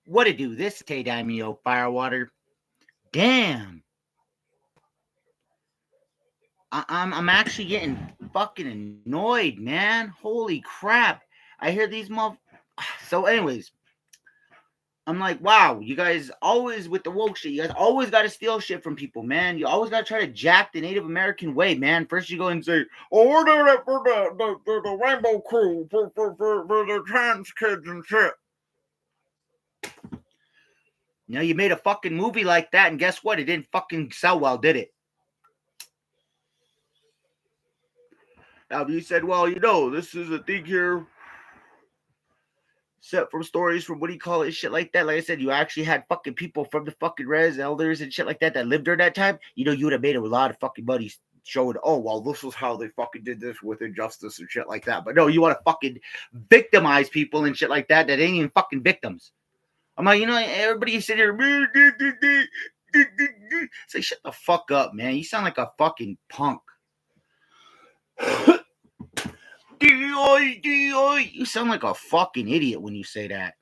What it do? This Tay Daimyo Firewater. Damn. I'm actually getting fucking annoyed, man. Holy crap. I hear these So anyways, I'm like, wow, you guys always with the woke shit. You guys always got to steal shit from people, man. You always got to try to jack the Native American way, man. First you go and say, oh, we're doing it for the Rainbow Crew, for the trans kids and shit. You know, you made a fucking movie like that, and guess what? It didn't fucking sell well, did it? Now, you said, well, you know, this is a thing here set from stories from what do you call it, shit like that. Like I said, you actually had fucking people from the fucking res elders and shit like that lived during that time. You know, you would have made a lot of fucking money showing, oh, well, this was how they fucking did this with injustice and shit like that. But no, you want to fucking victimize people and shit like that ain't even fucking victims. I'm like, you know, everybody sitting here, say, shut the fuck up, man. You sound like a fucking punk. You sound like a fucking idiot when you say that.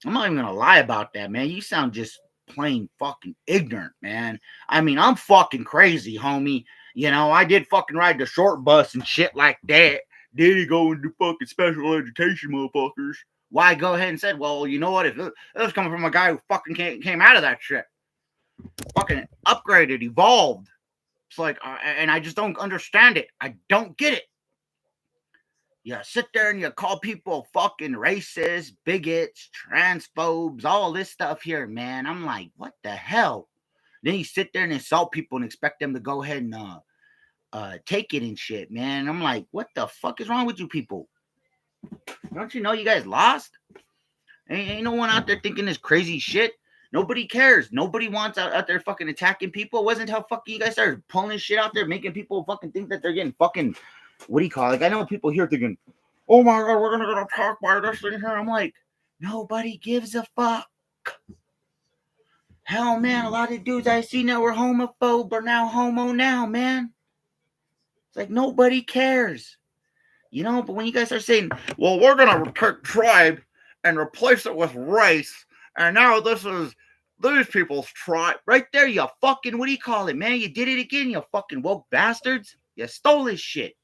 I'm not even gonna lie about that, man. You sound just plain fucking ignorant, man. I mean, I'm fucking crazy, homie. You know, I did fucking ride the short bus and shit like that. Did he go into fucking special education, motherfuckers? Why go ahead and said, well, you know what? If it was coming from a guy who fucking came out of that shit, fucking upgraded, evolved. It's like, and I just don't understand it. I don't get it. You sit there and you call people fucking racist, bigots, transphobes, all this stuff here, man. I'm like, what the hell? Then you sit there and insult people and expect them to go ahead and take it and shit, man. I'm like, what the fuck is wrong with you people? Don't you know you guys lost? Ain't no one out there thinking this crazy shit. Nobody cares. Nobody wants out there fucking attacking people. It wasn't how fucking you guys started pulling this shit out there, making people fucking think that they're getting fucking, what do you call it? Like, I know people here thinking, oh my god, we're gonna get attacked by this thing here. I'm like, nobody gives a fuck. Hell, man, a lot of dudes I see now were homophobe or now homo now, man. It's like nobody cares. You know, but when you guys are saying, well, we're gonna take tribe and replace it with race, and now this is these people's tribe. Right there, you fucking, what do you call it, man? You did it again, you fucking woke bastards. You stole this shit.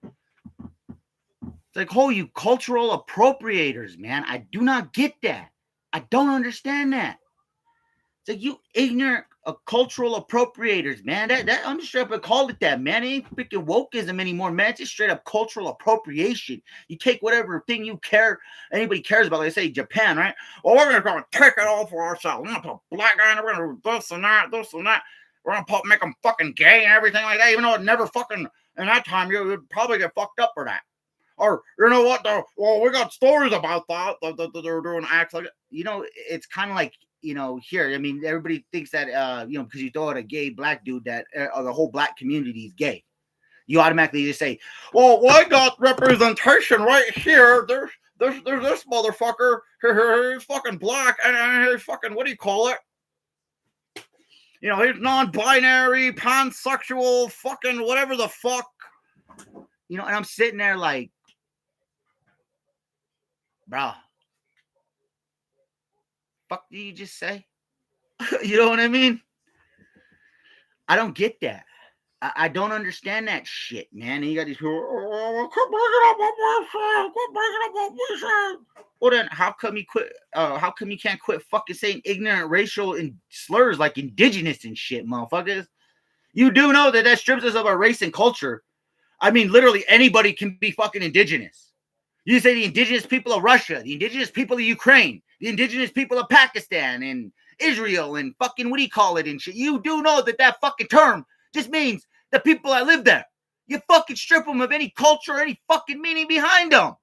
It's like, oh, you cultural appropriators, man. I do not get that. I don't understand that. It's like, you ignorant cultural appropriators, man. That I'm just straight up call it that, man. It ain't freaking wokeism anymore, man. It's just straight up cultural appropriation. You take whatever thing you care, anybody cares about. Like, say Japan, right? Well, we're gonna take it all for ourselves. We're gonna put black guy in, we're gonna do this and that, this and that. We're gonna make them fucking gay and everything like that. Even though it never fucking in that time you would probably get fucked up for that. Or, you know what? Well, we got stories about that. They're doing acts like, you know, it's kind of like, you know, here. I mean, everybody thinks that, you know, because you throw out a gay black dude that the whole black community is gay. You automatically just say, well, I got representation right here. There's this motherfucker. He's fucking black. And he's fucking, what do you call it? You know, he's non-binary, pansexual, fucking whatever the fuck. You know, and I'm sitting there like, bro, fuck did you just say? You know what I mean? I don't get that. I don't understand that shit, man. And you got these people, oh, quit bringing up what we said. Well, then how come you quit? How come you can't quit fucking saying ignorant racial and slurs like indigenous and shit, motherfuckers? You do know that strips us of our race and culture. I mean, literally anybody can be fucking indigenous. You say the indigenous people of Russia, the indigenous people of Ukraine, the indigenous people of Pakistan and Israel and fucking, what do you call it and shit? You do know that fucking term just means the people that live there. You fucking strip them of any culture or any fucking meaning behind them.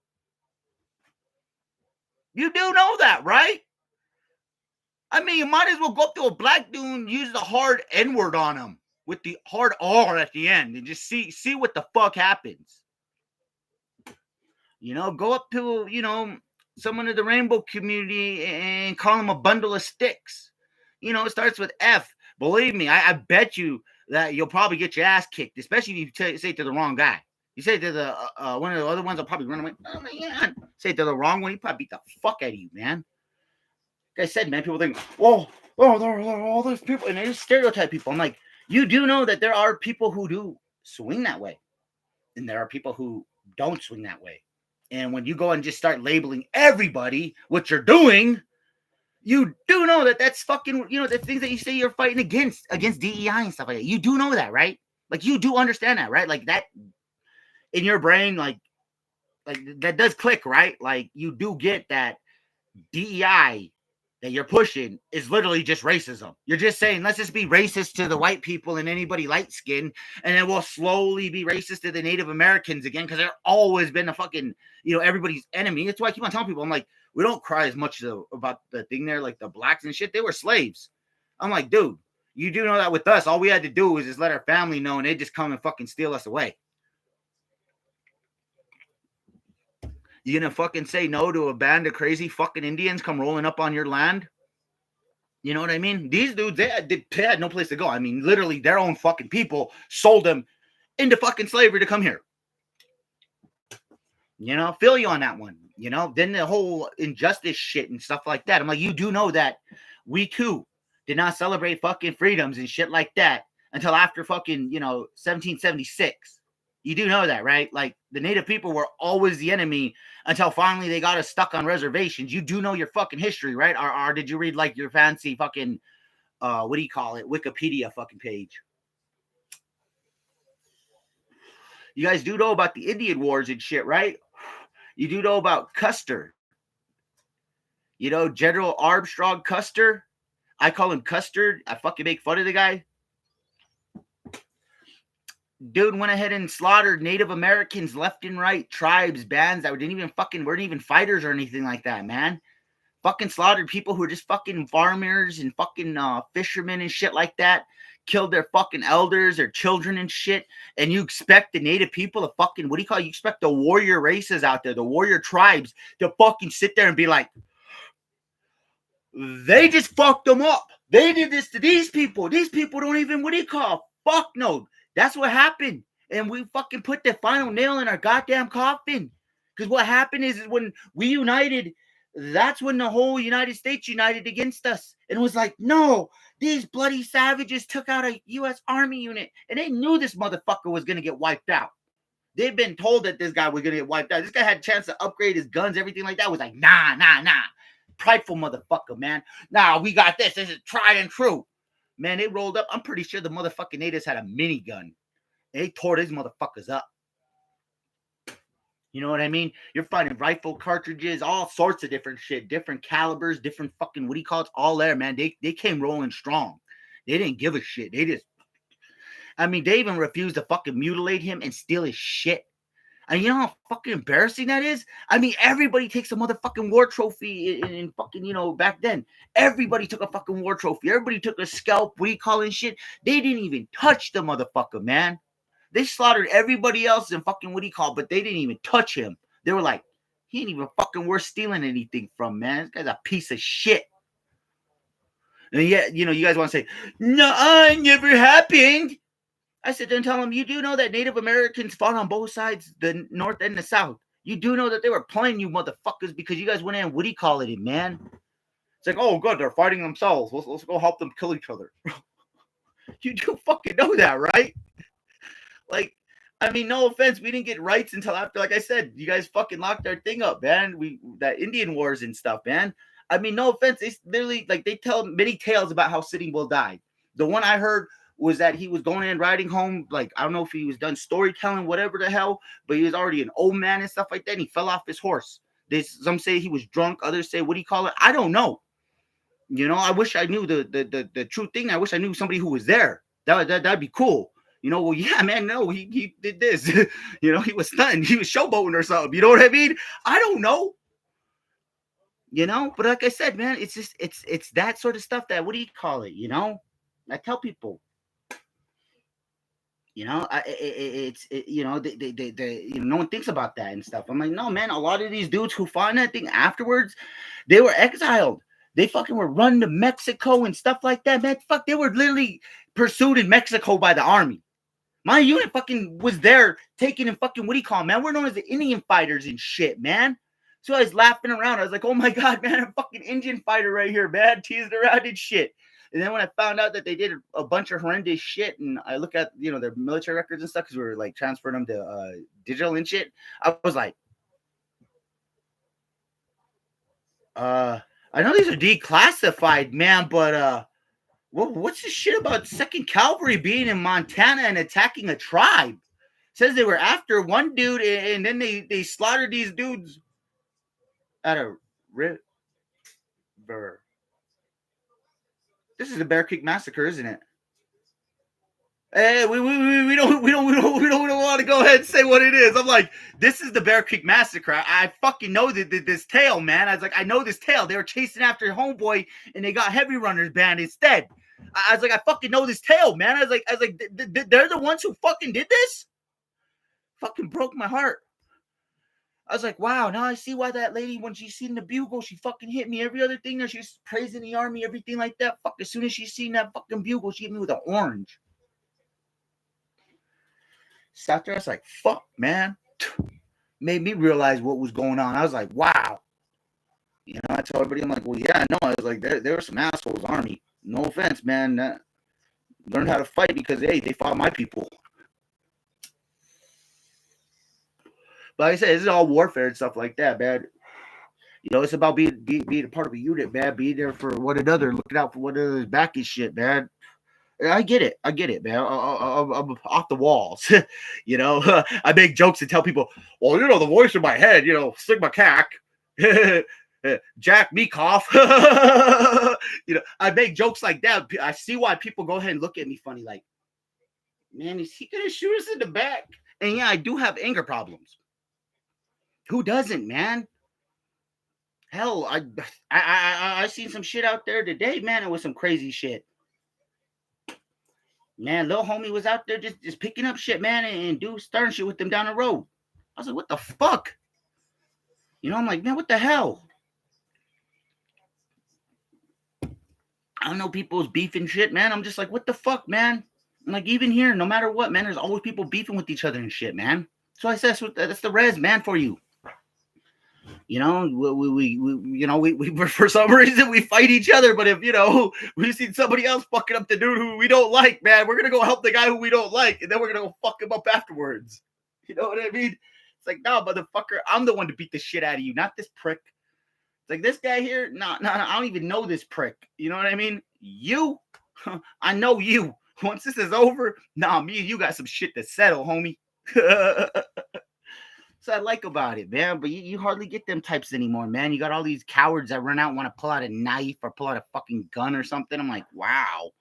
You do know that, right? I mean, you might as well go up to a black dude and use the hard N-word on him with the hard R at the end and just see what the fuck happens. You know, go up to, you know, someone in the rainbow community and call them a bundle of sticks. You know, it starts with F. Believe me, I bet you that you'll probably get your ass kicked, especially if you say it to the wrong guy. You say it to the one of the other ones, will probably run away. Oh, man. Say it to the wrong one, he probably beat the fuck out of you, man. Like I said, man, people think, well, oh, there are all those people, and they just stereotype people. I'm like, you do know that there are people who do swing that way, and there are people who don't swing that way. And when you go and just start labeling everybody what you're doing, you do know that that's fucking, the things that you say you're fighting against DEI and stuff like that. You do know that, right? Like, you do understand that, right? Like, that in your brain, like that does click, right? Like, you do get that DEI that you're pushing is literally just racism. You're just saying, let's just be racist to the white people and anybody light skinned, and then we'll slowly be racist to the Native Americans again, because they're always been a fucking, everybody's enemy. That's why I keep on telling people, I'm like, we don't cry as much about the thing there, like the blacks and shit. They were slaves. I'm like, dude, you do know that with us, all we had to do was just let our family know, and they just come and fucking steal us away. You gonna fucking say no to a band of crazy fucking Indians come rolling up on your land? You know what I mean? These dudes, they had no place to go. I mean, literally, their own fucking people sold them into fucking slavery to come here. Feel you on that one. Then the whole injustice shit and stuff like that. I'm like, you do know that we too did not celebrate fucking freedoms and shit like that until after fucking, 1776. You do know that, right? Like, the Native people were always the enemy until finally they got us stuck on reservations. You do know your fucking history, right? Or did you read, like, your fancy fucking, what do you call it? Wikipedia fucking page. You guys do know about the Indian Wars and shit, right? You do know about Custer. General Armstrong Custer. I call him Custard. I fucking make fun of the guy. Dude went ahead and slaughtered Native Americans left and right, tribes, bands that weren't even fighters or anything like that, man. Fucking slaughtered people who were just fucking farmers and fucking fishermen and shit like that. Killed their fucking elders, their children and shit. And you expect the Native people to fucking, you expect the warrior races out there, the warrior tribes, to fucking sit there and be like, they just fucked them up. They did this to these people. These people don't even, fuck no. That's what happened. And we fucking put the final nail in our goddamn coffin. Because what happened is when we united, that's when the whole United States united against us. And it was like, no, these bloody savages took out a U.S. Army unit. And they knew this motherfucker was going to get wiped out. They've been told that this guy was going to get wiped out. This guy had a chance to upgrade his guns, everything like that. Was like, nah. Prideful motherfucker, man. Nah, we got this. This is tried and true. Man, they rolled up. I'm pretty sure the motherfucking natives had a minigun. They tore these motherfuckers up. You know what I mean? You're finding rifle cartridges, all sorts of different shit, different calibers, different fucking, all there, man. They came rolling strong. They didn't give a shit. They even refused to fucking mutilate him and steal his shit. And you know how fucking embarrassing that is? I mean, everybody takes a motherfucking war trophy in fucking, back then. Everybody took a fucking war trophy. Everybody took a scalp, and shit. They didn't even touch the motherfucker, man. They slaughtered everybody else in fucking but they didn't even touch him. They were like, he ain't even fucking worth stealing anything from, man. This guy's a piece of shit. And yet, you guys want to say, no, it never happened. I said, then tell them, you do know that Native Americans fought on both sides, the North and the South. You do know that they were playing you motherfuckers because you guys went in and man. It's like, oh, good, they're fighting themselves. Let's go help them kill each other. You do fucking know that, right? Like, I mean, no offense, we didn't get rights until after, like I said, you guys fucking locked our thing up, man. That Indian Wars and stuff, man. I mean, no offense, it's literally, like, they tell many tales about how Sitting Bull died. The one I heard was that he was going in riding home, like, I don't know if he was done storytelling, whatever the hell, but he was already an old man and stuff like that, and he fell off his horse. Some say he was drunk, others say, what do you call it? I don't know. I wish I knew the true thing. I wish I knew somebody who was there. That'd be cool. Well, yeah, man, no, he did this. He was stunned. He was showboating or something. You know what I mean? I don't know. But like I said, man, it's just, it's that sort of stuff that, what do you call it? I tell people, no one thinks about that and stuff. I'm like, no, man, a lot of these dudes who find that thing afterwards, they were exiled. They fucking were run to Mexico and stuff like that, man. Fuck, they were literally pursued in Mexico by the army. My unit fucking was there taking and fucking, man? We're known as the Indian fighters and shit, man. So I was laughing around. I was like, oh my God, man, I'm a fucking Indian fighter right here, man, teasing around and shit. And then when I found out that they did a bunch of horrendous shit, and I look at, their military records and stuff, because we were like transferring them to digital and shit, I was like, I know these are declassified, man, but what's this shit about 2nd Cavalry being in Montana and attacking a tribe? It says they were after one dude, and then they slaughtered these dudes at a river. This is the Bear Creek Massacre, isn't it? Hey, we don't want to go ahead and say what it is. I'm like, this is the Bear Creek Massacre. I fucking know this tale, man. I was like, I know this tale. They were chasing after Homeboy, and they got Heavy Runners banned instead. I was like, I fucking know this tale, man. I was like, they're the ones who fucking did this. Fucking broke my heart. I was like, wow, now I see why that lady, when she seen the bugle, she fucking hit me. Every other thing there, she's praising the army, everything like that. Fuck, as soon as she seen that fucking bugle, she hit me with an orange. Sat there, I was like, fuck, man. Made me realize what was going on. I was like, wow. I tell everybody, I'm like, well, yeah, no. I was like, there were some assholes, army. No offense, man. Learned how to fight because, hey, they fought my people. But like I said, this is all warfare and stuff like that, man. It's about being a part of a unit, man. Being there for one another, looking out for one another's back and shit, man. I get it, man. I'm off the walls. I make jokes and tell people, well, the voice in my head, Sigma Cac, Jack Meekoff. I make jokes like that. I see why people go ahead and look at me funny, like, man, is he gonna shoot us in the back? And yeah, I do have anger problems. Who doesn't, man? Hell, I seen some shit out there today, man. It was some crazy shit. Man, little homie was out there just picking up shit, man, and do starting shit with them down the road. I was like, what the fuck? I'm like, man, what the hell? I don't know people's beef and shit, man. I'm just like, what the fuck, man? I'm like, even here, no matter what, man, there's always people beefing with each other and shit, man. So I said, that's the res, man, for you. We for some reason we fight each other, but if we see somebody else fucking up the dude who we don't like, man, we're gonna go help the guy who we don't like, and then we're gonna go fuck him up afterwards. You know what I mean? It's like, no, motherfucker, I'm the one to beat the shit out of you, not this prick. It's like, this guy here, no, I don't even know this prick. You know what I mean? You, I know you. Once this is over, me and you got some shit to settle, homie. So I like about it, man. But you hardly get them types anymore, man. You got all these cowards that run out and want to pull out a knife or pull out a fucking gun or something. I'm like, wow.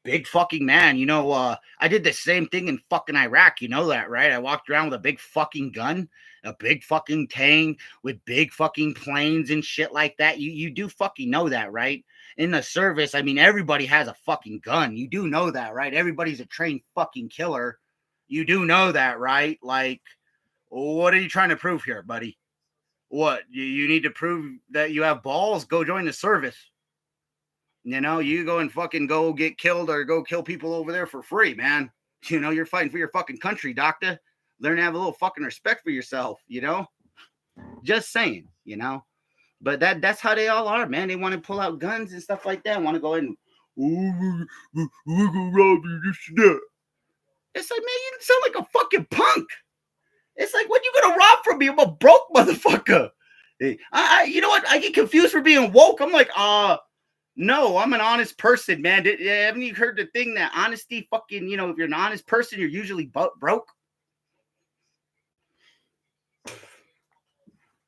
Big fucking man. I did the same thing in fucking Iraq. You know that, right? I walked around with a big fucking gun, a big fucking tank with big fucking planes and shit like that. You do fucking know that, right? In the service, I mean, everybody has a fucking gun. You do know that, right? Everybody's a trained fucking killer. You do know that, right? Like, what are you trying to prove here, buddy? What? You need to prove that you have balls? Go join the service. You go and fucking go get killed or go kill people over there for free, man. You're fighting for your fucking country, doctor. Learn to have a little fucking respect for yourself, Just saying, But that's how they all are, man. They want to pull out guns and stuff like that. Want to go in, we're gonna rob you, this and that. It's like, man, you sound like a fucking punk. It's like, what you gonna rob from me? I'm a broke motherfucker. You know what? I get confused for being woke. I'm like, no, I'm an honest person, man. Haven't you heard the thing that honesty fucking, if you're an honest person, you're usually broke?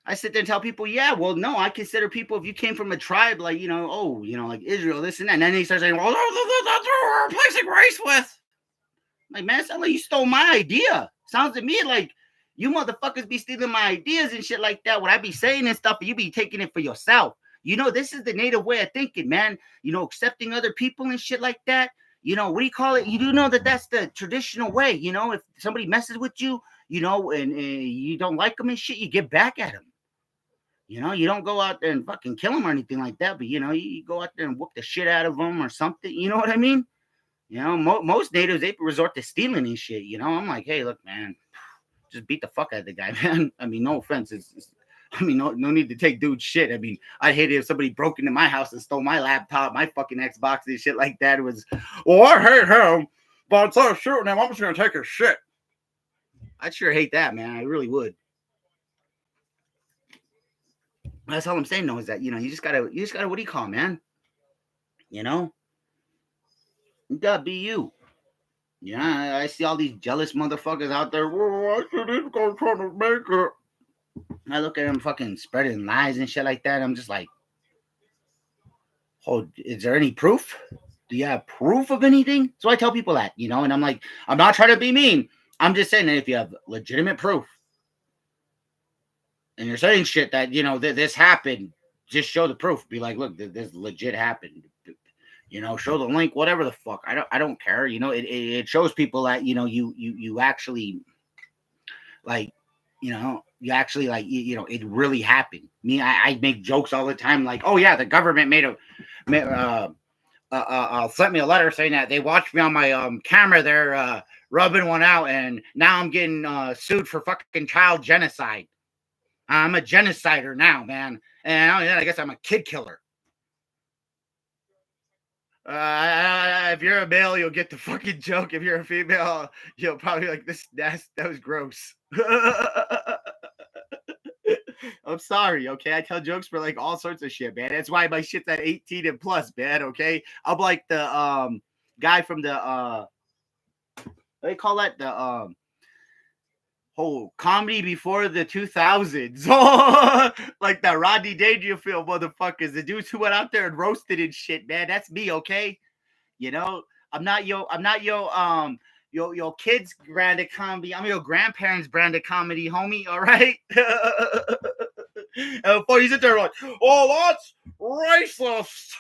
I sit there and tell people, yeah, well, no, I consider people, if you came from a tribe like, like Israel, this and that. And then they start saying, well, that's what we're replacing race with. Like, man, it sounds like you stole my idea. Sounds to me like you motherfuckers be stealing my ideas and shit like that. What I be saying and stuff, you be taking it for yourself. This is the native way of thinking, man. Accepting other people and shit like that. What do you call it? You do know that that's the traditional way. If somebody messes with you, and you don't like them and shit, you get back at them. You don't go out there and fucking kill them or anything like that. But, you go out there and whoop the shit out of them or something. You know what I mean? Most natives, they resort to stealing and shit. I'm like, hey, look, man, just beat the fuck out of the guy, man. I mean, no offense. No need to take dude's shit. I mean, I'd hate it if somebody broke into my house and stole my laptop, my fucking Xbox and shit like that. It was, well, I hate him, but instead of shooting him, I'm just gonna take his shit. I'd sure hate that, man. I really would. That's all I'm saying, though, is that, you just gotta, what do you call it, man? You gotta be you. Yeah, I see all these jealous motherfuckers out there. Why should this guy trying to make it? I look at them fucking spreading lies and shit like that. I'm just like, oh, is there any proof? Do you have proof of anything? So I tell people that, and I'm like, I'm not trying to be mean. I'm just saying that if you have legitimate proof and you're saying shit that, this happened, just show the proof. Be like, look, this legit happened. Show the link, whatever the fuck. I don't care. It shows people that, you actually like, you actually like, it really happened. Me, I make jokes all the time. Like, oh yeah, the government sent me a letter saying that they watched me on my camera there rubbing one out, and now I'm getting sued for fucking child genocide. I'm a genocider now, man. And I guess I'm a kid killer. If you're a male, you'll get the fucking joke. If you're a female, you'll probably like this. That was gross. I'm sorry, okay? I tell jokes for like all sorts of shit, man. That's why my shit's at 18 and plus, man. Okay, I'm like the guy from the what do they call that? The whole comedy before the 2000s. Like the Rodney Dangerfield motherfuckers, the dudes who went out there and roasted and shit, man. That's me, okay? I'm not your kids branded comedy. I'm your grandparents branded comedy, homie. All right. And before you sit there like, oh, that's racist.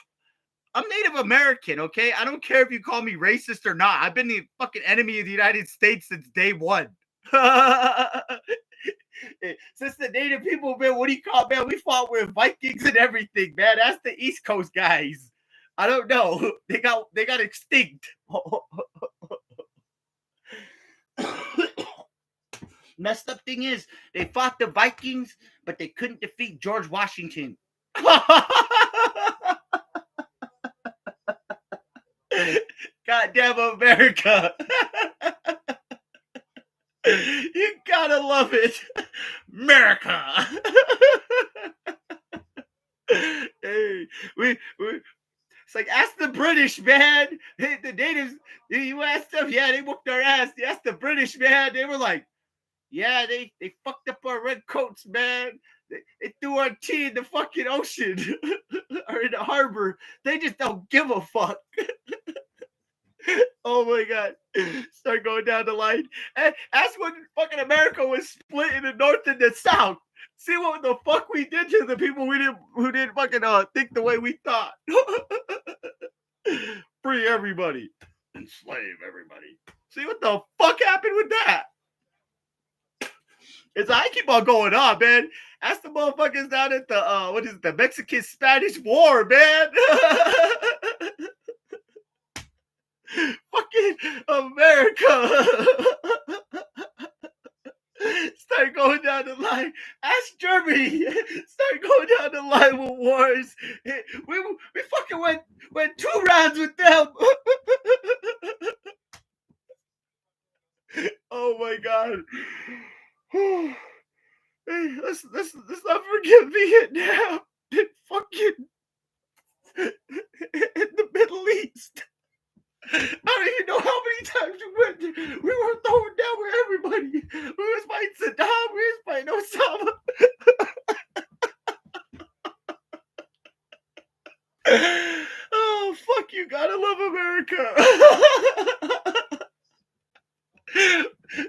I'm Native American, okay? I don't care if you call me racist or not. I've been the fucking enemy of the United States since day one. Since the Native people, man, what do you call, man? We fought with Vikings and everything, man. That's the East Coast guys. I don't know. They got extinct. Messed up thing is, they fought the Vikings, but they couldn't defeat George Washington. Goddamn America. You gotta love it. America. Hey, it's like, ask the British, man. The natives, you asked them, yeah, they whooped their ass. You asked the British, man. They were like, yeah, they fucked up our red coats, man. They threw our tea in the fucking ocean or in the harbor. They just don't give a fuck. Oh my God. Start going down the line. Ask when fucking America was split in the North and the South. See what the fuck we did to the people who didn't fucking think the way we thought. Free everybody. Enslave everybody. See what the fuck happened with that? It's I keep on going on, man. Ask the motherfuckers down at the the Mexican-Spanish War, man. Fucking America. Start going down the line. Ask Germany. Start going down the line with wars. We fucking went 2 rounds with them. Oh my God. Hey, let's not forget Vietnam. And fucking in the Middle East. I don't even know how many times we were throwing down with everybody. We was fighting Saddam. We was fighting Osama. Oh, fuck you. Gotta love America.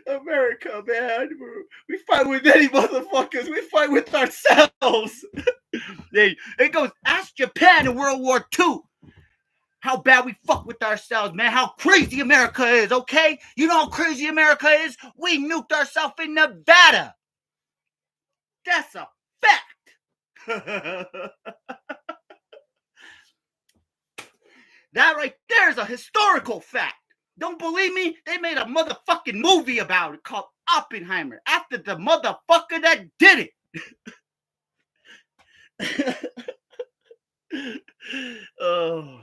America, man. We fight with any motherfuckers. We fight with ourselves. It goes, ask Japan in World War II. How bad we fuck with ourselves, man. How crazy America is, okay? You know how crazy America is? We nuked ourselves in Nevada. That's a fact. That right there is a historical fact. Don't believe me? They made a motherfucking movie about it called Oppenheimer after the motherfucker that did it. Oh.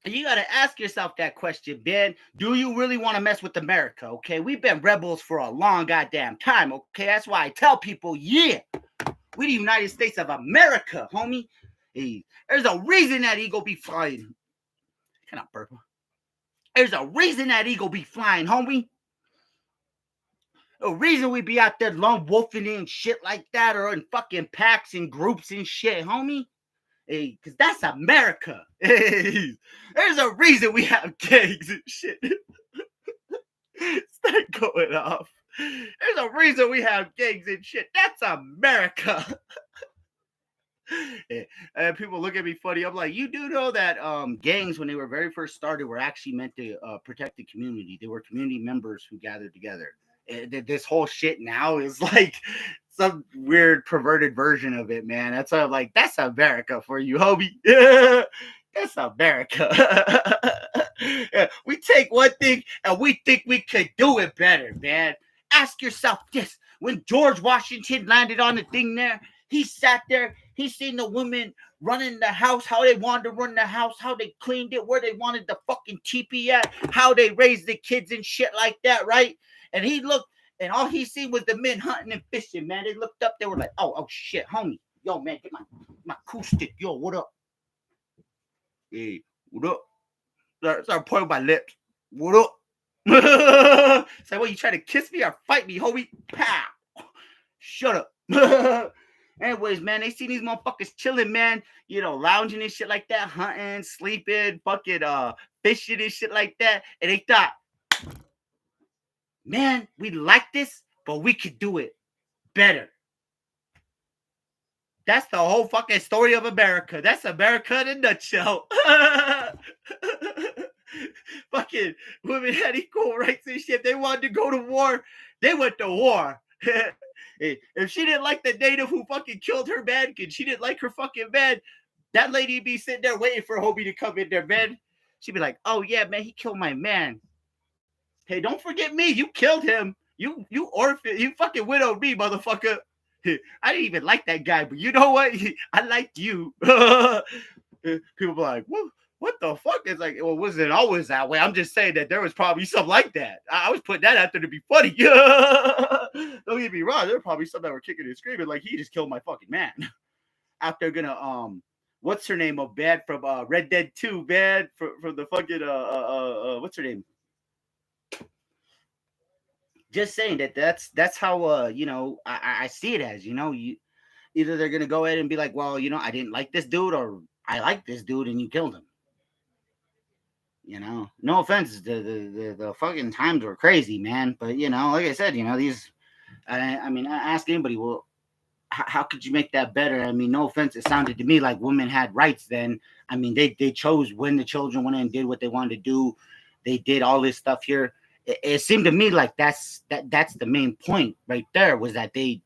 You got to ask yourself that question, Ben. Do you really want to mess with America? Okay, we've been rebels for a long goddamn time. Okay, that's why I tell people, yeah, we the United States of America, homie. Hey, there's a reason that eagle be flying. Can I burp? There's a reason that eagle be flying, homie. A reason we be out there lone wolfing and shit like that, or in fucking packs and groups and shit, homie. Hey, because that's America. Hey, there's a reason we have gangs and shit. Start going off. There's a reason we have gangs and shit. That's America. And people look at me funny. I'm like, you do know that gangs, when they were very first started, were actually meant to protect the community. They were community members who gathered together. This whole shit now is like some weird perverted version of it, man. That's why I'm like, that's America for you, homie. Yeah, that's America. Yeah, we take one thing and we think we could do it better, man. Ask yourself this: when George Washington landed on the thing there, he sat there, he seen the women running the house, how they wanted to run the house, how they cleaned it, where they wanted the fucking teepee at, how they raised the kids and shit like that, right? And he looked, and all he seen was the men hunting and fishing, man. They looked up, they were like, oh shit, homie. Yo, man, get my cool stick. Yo, what up? Hey, what up? Start pointing my lips. What up? It's like, what, you trying to kiss me or fight me, homie? Pow! Shut up. Anyways, man, they see these motherfuckers chilling, man. You know, lounging and shit like that, hunting, sleeping, fucking fishing and shit like that. And they thought, man, we like this, but we could do it better. That's the whole fucking story of America. That's America in a nutshell. Fucking women had equal rights and shit. They wanted to go to war. They went to war. If she didn't like the native who fucking killed her man, and she didn't like her fucking man, that lady be sitting there waiting for Hobie to come in there, man. She'd be like, oh yeah, man, he killed my man. Hey, don't forget me. You killed him. You orphan. You fucking widowed me, motherfucker. I didn't even like that guy, but you know what? I liked you. People be like, what the fuck? It's like, well, wasn't it always that way? I'm just saying that there was probably something like that. I was putting that out there to be funny. Don't get me wrong. There were probably some that were kicking and screaming like he just killed my fucking man. After gonna what's her name? Bad from Red Dead 2, bad from the fucking what's her name? Just saying that's how you know, I see it as, you know, you either they're gonna go ahead and be like, well, you know, I didn't like this dude, or I like this dude and you killed him. You know, no offense, the fucking times were crazy, man. But you know, like I said, you know, these I mean, I ask anybody, well, how could you make that better? I mean, no offense, it sounded to me like women had rights then. I mean, they chose when the children went in and did what they wanted to do. They did all this stuff here. It seemed to me like that's the main point right there, was that they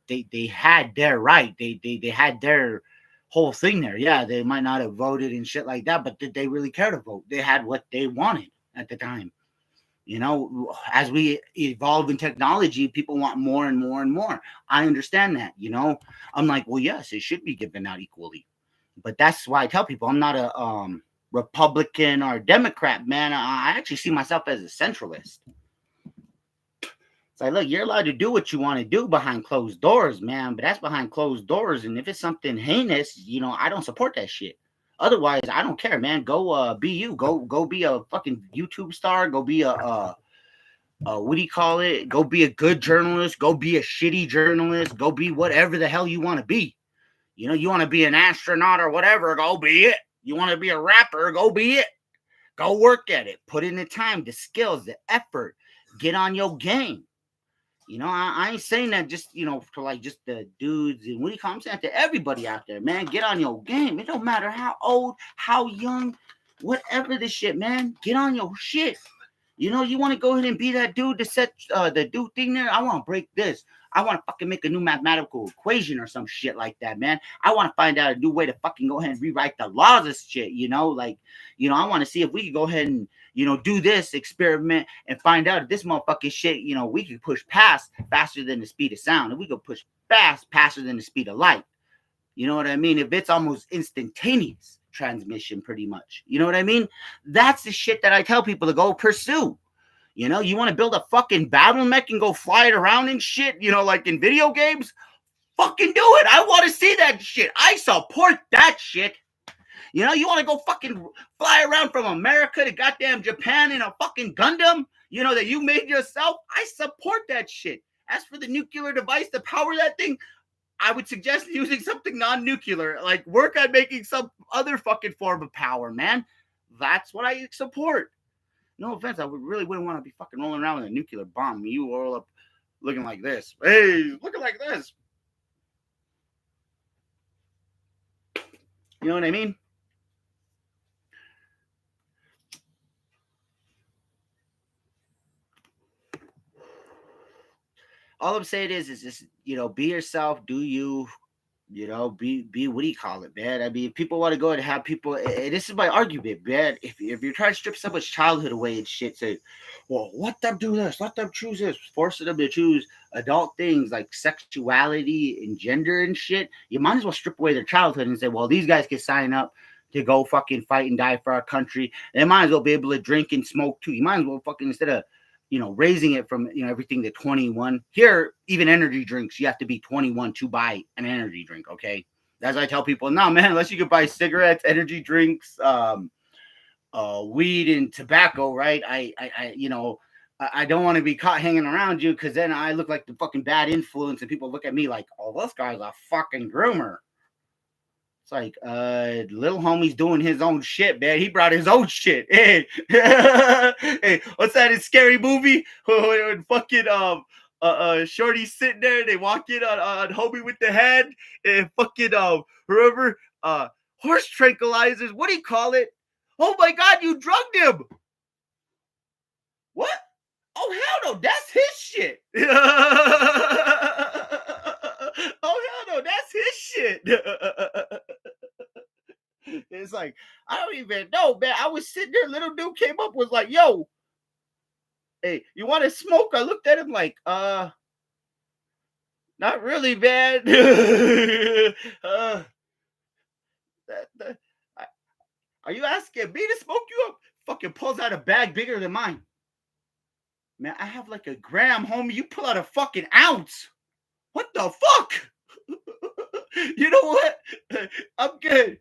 had their right. They had their whole thing there. Yeah, they might not have voted and shit like that, but did they really care to vote? They had what they wanted at the time. You know, as we evolve in technology, people want more and more and more. I understand that, you know. I'm like, well, yes, it should be given out equally. But that's why I tell people I'm not a Republican or Democrat, man. I actually see myself as a centralist. It's like, look, you're allowed to do what you want to do behind closed doors, man, but that's behind closed doors. And if it's something heinous, you know, I don't support that shit. Otherwise, I don't care, man. Go be you. Go be a fucking YouTube star. Go be a what do you call it? Go be a good journalist. Go be a shitty journalist. Go be whatever the hell you want to be. You know, you want to be an astronaut or whatever, go be it. You want to be a rapper, go be it. Go work at it. Put in the time, the skills, the effort. Get on your game. You know, I ain't saying that just, you know, for like just the dudes and what do you call them? I'm saying to everybody out there, man, get on your game. It don't matter how old, how young, whatever the shit, man. Get on your shit. You know, you want to go ahead and be that dude to set the dude thing there. I want to break this. I want to fucking make a new mathematical equation or some shit like that, man. I want to find out a new way to fucking go ahead and rewrite the laws of shit, you know? Like, you know, I want to see if we could go ahead and, you know, do this experiment and find out if this motherfucking shit, you know, we could push past faster than the speed of sound. If we could push faster than the speed of light. You know what I mean? If it's almost instantaneous transmission, pretty much. You know what I mean? That's the shit that I tell people to go pursue. You know, you want to build a fucking battle mech and go fly it around and shit, you know, like in video games? Fucking do it. I want to see that shit. I support that shit. You know, you want to go fucking fly around from America to goddamn Japan in a fucking Gundam, you know, that you made yourself? I support that shit. As for the nuclear device to power that thing, I would suggest using something non-nuclear. Like, work on making some other fucking form of power, man. That's what I support. No offense, I really wouldn't want to be fucking rolling around with a nuclear bomb. You roll up looking like this. Hey, looking like this. You know what I mean? All I'm saying is just, you know, be yourself, do you, you know, be what do you call it, man? I mean, if people want to go and have people, and this is my argument, man. If you're trying to strip someone's childhood away and shit, say, well, let them do this, let them choose this, forcing them to choose adult things like sexuality and gender and shit, you might as well strip away their childhood and say, well, these guys can sign up to go fucking fight and die for our country. They might as well be able to drink and smoke too. You might as well fucking, instead of, you know, raising it from, you know, everything to 21. Here, even energy drinks, you have to be 21 to buy an energy drink, okay? As I tell people, no, man, unless you can buy cigarettes, energy drinks, weed and tobacco, right? I you know, I don't want to be caught hanging around you because then I look like the fucking bad influence and people look at me like, oh, this guy's a fucking groomer. It's like, little homie's doing his own shit, man. He brought his own shit. Hey, hey, what's that in Scary Movie? When fucking Shorty's sitting there, they walk in on homie with the head, and fucking remember horse tranquilizers. What do you call it? Oh my God, you drugged him. What? Oh hell no, that's his shit. Oh hell no, that's his shit. It's like, I don't even know, man. I was sitting there, little dude came up, was like, yo, hey, you want to smoke? I looked at him like, not really, man. Are you asking me to smoke you up? Fucking pulls out a bag bigger than mine. Man, I have like a gram, homie. You pull out a fucking ounce. What the fuck? You know what? I'm good.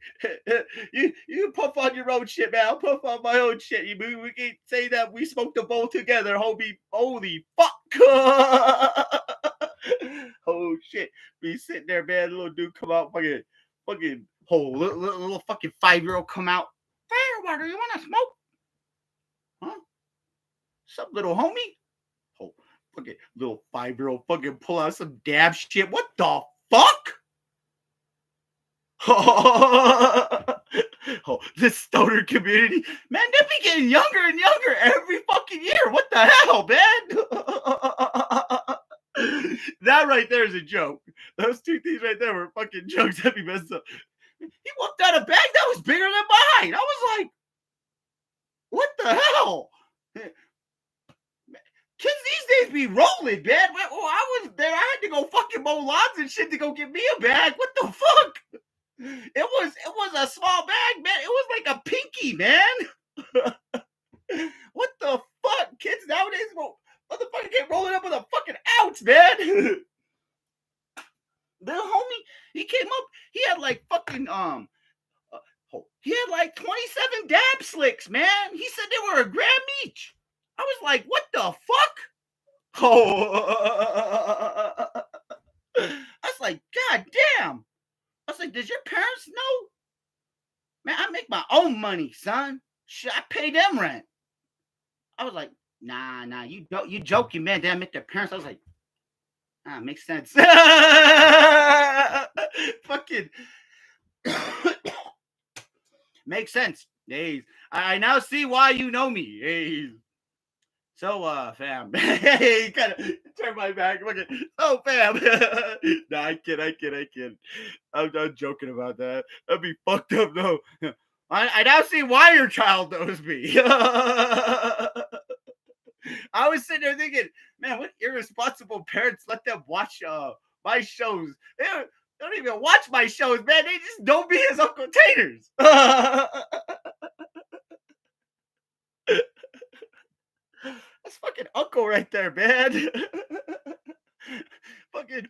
You puff on your own shit, man. I'll puff on my own shit. We can say that we smoked a bowl together, homie. Holy fuck. Oh shit. Be sitting there, man. Little dude come out, fucking little fucking 5-year-old come out. Firewater, you wanna smoke? Huh? Sup, little homie? Oh, fucking little 5-year-old fucking pull out some dab shit. What the fuck? Oh, this stoner community, man, they be getting younger and younger every fucking year. What the hell, man? That right there is a joke. Those two things right there were fucking jokes that be messed up. He whipped out a bag that was bigger than mine. I was like, what the hell? Kids these days be rolling, man. Oh, I was there. I had to go fucking mow lawns and shit to go get me a bag. What the fuck? It was a small bag, man. It was like a pinky, man. What the fuck? Kids nowadays, motherfucker get rolling up with a fucking ounce, man. Little homie, he came up. He had like fucking he had like 27 dab slicks, man. He said they were a gram each. I was like, what the fuck? Oh, I was like, God damn. I was like, does your parents know? Man, I make my own money, son. Shit, I pay them rent. I was like, nah, you joking, man. They make their parents. I was like, makes sense. Fucking makes sense. Hey, I now see why you know me. Hey, So, fam, he kind of turned my back. Looking, oh, fam. No, I kid. I'm joking about that. That'd be fucked up, though. I now see why your child knows me. I was sitting there thinking, man, what irresponsible parents let them watch my shows? They don't even watch my shows, man. They just know me as Uncle Taters. That's fucking uncle right there, man. Fucking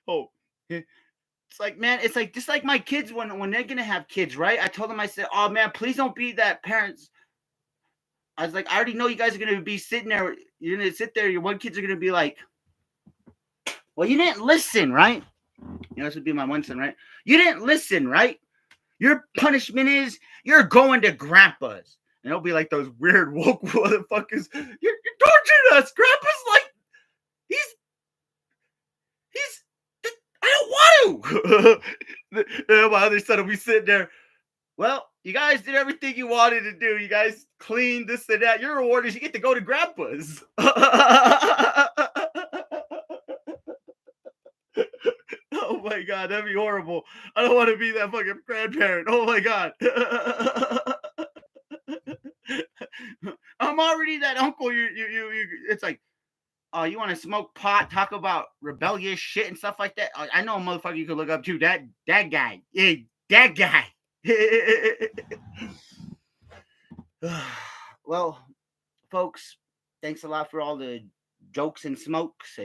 oh. It's like, man, it's like just like my kids when they're gonna have kids, right? I told them, I said, oh man, please don't be that parents. I was like, I already know you guys are gonna be sitting there. You're gonna sit there. Your one kids are gonna be like, well, you didn't listen, right? You know, this would be my one son, right? You didn't listen, right? Your punishment is you're going to grandpa's. And it'll be like those weird woke motherfuckers. You're torturing us. Grandpa's like, he's I don't want to. My other son will be sitting there. Well, you guys did everything you wanted to do. You guys cleaned this and that. Your reward is you get to go to grandpa's. Oh my God, that'd be horrible. I don't want to be that fucking grandparent. Oh my God. I'm already that uncle. You. It's like, oh, you want to smoke pot, talk about rebellious shit and stuff like that? I know a motherfucker you could look up to. That guy. Yeah, that guy. Well, folks, thanks a lot for all the jokes and smokes.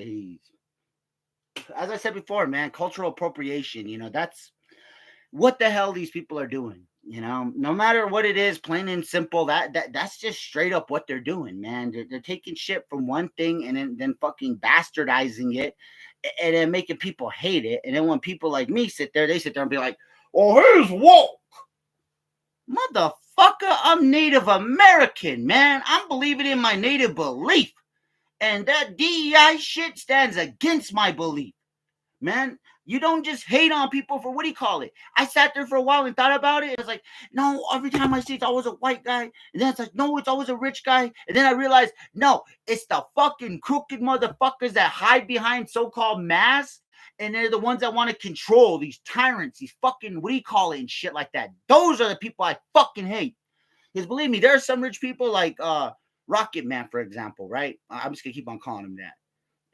As I said before, man, cultural appropriation, you know, that's what the hell these people are doing. You know, no matter what it is, plain and simple, that's just straight up what they're doing, man. They're taking shit from one thing and then fucking bastardizing it and then making people hate it. And then when people like me sit there, they sit there and be like, oh, here's woke. Motherfucker, I'm Native American, man. I'm believing in my native belief. And that DEI shit stands against my belief. Man, you don't just hate on people for, what do you call it? I sat there for a while and thought about it. It was like, no, every time I see it's always a white guy. And then it's like, no, it's always a rich guy. And then I realized, no, it's the fucking crooked motherfuckers that hide behind so-called masks. And they're the ones that want to control these tyrants, these fucking, what do you call it, and shit like that. Those are the people I fucking hate. Because believe me, there are some rich people like Rocket Man, for example, right? I'm just going to keep on calling him that.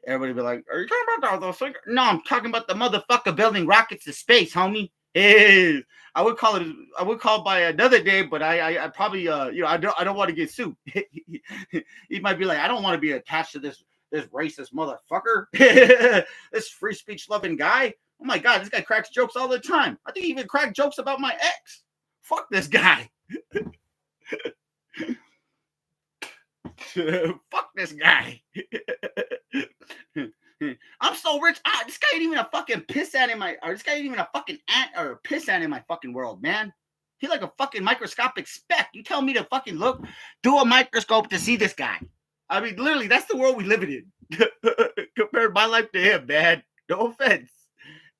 Everybody be like, are you talking about those things? No, I'm talking about the motherfucker building rockets to space, homie. Hey, I would call it by another name, but I probably you know, I don't want to get sued. He might be like, I don't want to be attached to this racist motherfucker. This free speech loving guy. Oh my God, this guy cracks jokes all the time. I think he even cracked jokes about my ex. Fuck this guy. Fuck this guy. I'm so rich. This guy ain't even a fucking piss ant in my, or this guy ain't even a fucking ant or a piss ant in my fucking world, man. He's like a fucking microscopic speck. You tell me to fucking look, do a microscope to see this guy. I mean, literally, that's the world we live in. Compare my life to him, man. No offense.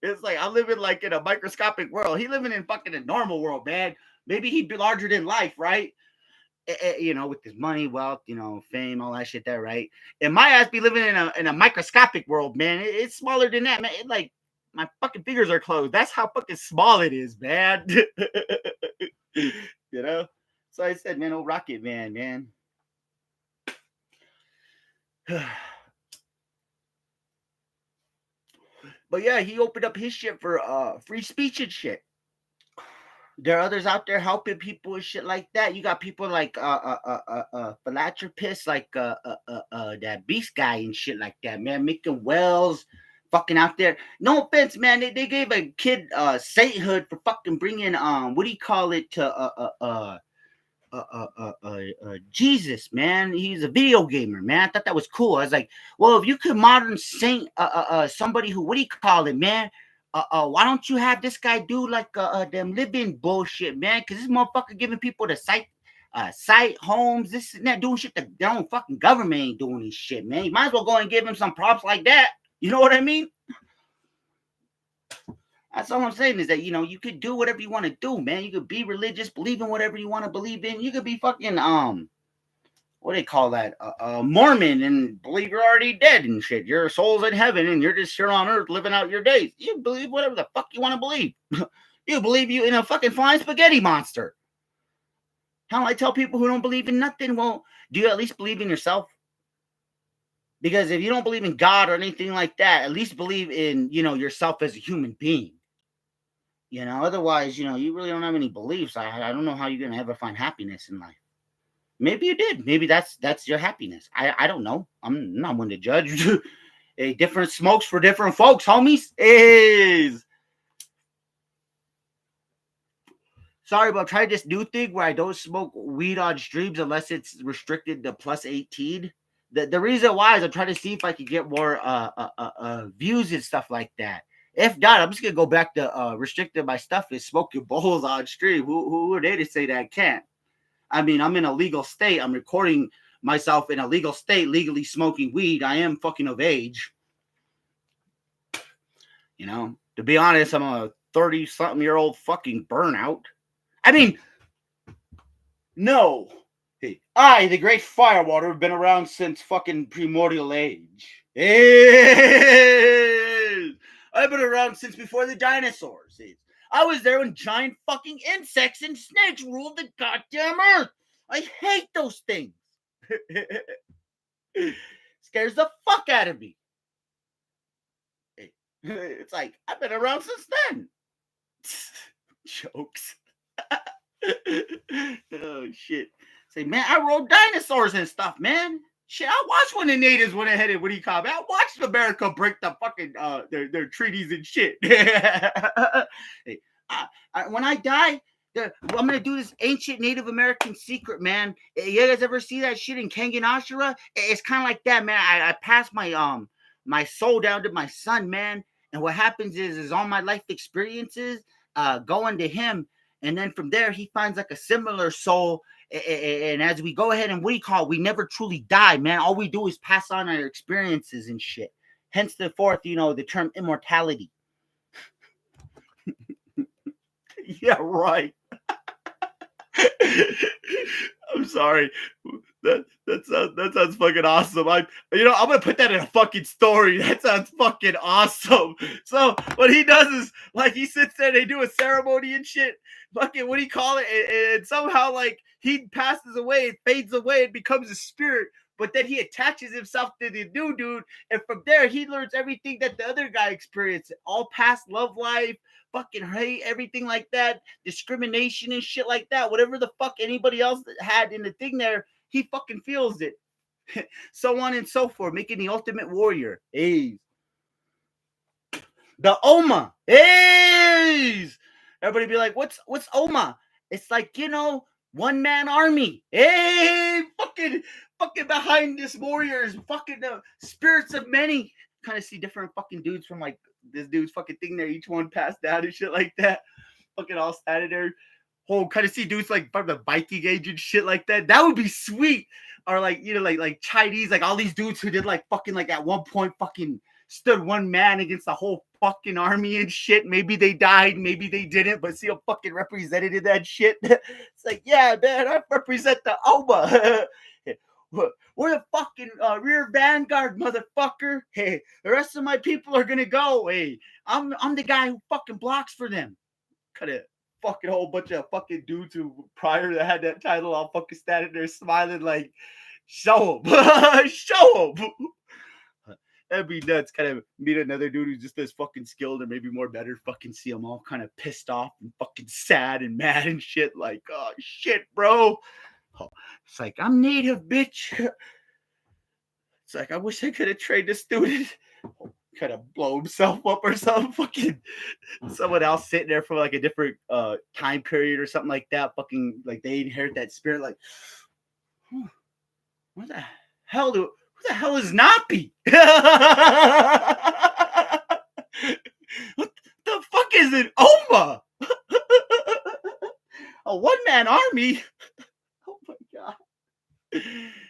It's like I'm living like in a microscopic world. He living in fucking a normal world, man. Maybe he'd be larger than life, right? You know, with his money, wealth, you know, fame, all that shit there, right? And my ass be living in a microscopic world, man. It's smaller than that, man. Like my fucking fingers are closed. That's how fucking small it is, man. You know? So I said, man, old Rocket Man. But yeah, he opened up his shit for free speech and shit. There are others out there helping people and shit like that. You got people like philanthropists like that Beast guy and shit like that, man, making wells, fucking out there. No offense, man. They gave a kid sainthood for fucking bringing what do you call it to Jesus, man. He's a video gamer, man. I thought that was cool. I was like, well, if you could modern saint somebody who, what do you call it, man? Why don't you have this guy do like them living bullshit, man? Because this motherfucker giving people the site homes, this and that, doing shit that their own fucking government ain't doing this shit, man. You might as well go and give him some props like that. You know what I mean? That's all I'm saying is that, you know, you could do whatever you want to do, man. You could be religious, believe in whatever you want to believe in. You could be fucking what do they call that? Mormon, and believe you're already dead and shit. Your soul's in heaven and you're just here on earth living out your days. You believe whatever the fuck you want to believe. You believe you in a fucking flying spaghetti monster. How I tell people who don't believe in nothing, well, do you at least believe in yourself? Because if you don't believe in God or anything like that, at least believe in, yourself as a human being. Otherwise, you really don't have any beliefs. I don't know how you're gonna ever find happiness in life. Maybe you did. Maybe that's your happiness. I don't know. I'm not one to judge. Hey, different smokes for different folks, homies. Is sorry, but try this new thing where I don't smoke weed on streams unless it's restricted to plus 18. The reason why is I'm trying to see if I can get more views and stuff like that. If not, I'm just gonna go back to restricting my stuff and smoking bowls on stream. Who are they to say that I can't? I mean, I'm in a legal state. I'm recording myself in a legal state, legally smoking weed. I am fucking of age. To be honest, I'm a 30-something-year-old fucking burnout. I mean, no. Hey, I, the great firewater, have been around since fucking primordial age. Hey, I've been around since before the dinosaurs. I was there when giant fucking insects and snakes ruled the goddamn earth. I hate those things. Scares the fuck out of me. It's like, I've been around since then. Jokes. Oh, shit. Say, man, I rode dinosaurs and stuff, man. Shit, I watched when the natives went ahead and what do you call it? I watched America break the fucking their treaties and shit. Hey, when I die, I'm gonna do this ancient Native American secret, man. You guys ever see that shit in Kanganashira? It's kind of like that, man. I pass my my soul down to my son, man. And what happens is all my life experiences go into him, and then from there he finds like a similar soul. And as we go ahead and we never truly die, man. All we do is pass on our experiences and shit. Hence the the term immortality. Yeah, right. I'm sorry. That sounds fucking awesome. I'm gonna put that in a fucking story. That sounds fucking awesome. So what he does is like he sits there, they do a ceremony and shit. Fucking what do you call it? And somehow like he passes away, it fades away, and becomes a spirit. But then he attaches himself to the new dude, and from there he learns everything that the other guy experienced, all past love life, fucking hate, everything like that, discrimination and shit like that. Whatever the fuck anybody else had in the thing there, he fucking feels it. So on and so forth, making the ultimate warrior. Hey. The Oma. Hey. Everybody be like, what's Oma? It's like, one-man army. Hey, fucking behind this warriors, fucking spirits of many. Kind of see different fucking dudes from like this dude's fucking thing there. Each one passed down and shit like that. Fucking all standing there. Whole kind of see dudes like from the Viking age and shit like that. That would be sweet. Or like like Chinese, like all these dudes who did like fucking like at one point fucking stood one man against the whole fucking army and shit. Maybe they died, maybe they didn't, but see a fucking represented in that shit. It's like, yeah, man, I represent the Oba. We're the fucking rear vanguard, motherfucker. Hey, the rest of my people are gonna go. Hey, I'm the guy who fucking blocks for them. Cut it. Fucking whole bunch of fucking dudes who prior to had that title all fucking standing there smiling like, show them. Show them. That'd be nuts. Kind of meet another dude who's just as fucking skilled or maybe more better. Fucking see them all kind of pissed off and fucking sad and mad and shit. Like, oh shit, bro. Oh, it's like, I'm native, bitch. It's like, I wish I could have trained a student. Kind of blow himself up or something. Fucking someone else sitting there for like a different time period or something like that. Fucking like they inherit that spirit. Like, what the hell? Who the hell is Nappy? What the fuck is an Oma? A one-man army? Oh my god.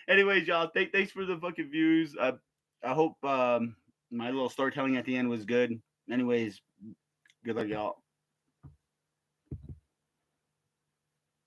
Anyways, y'all, thanks for the fucking views. I hope my little storytelling at the end was good. Anyways, good luck, y'all.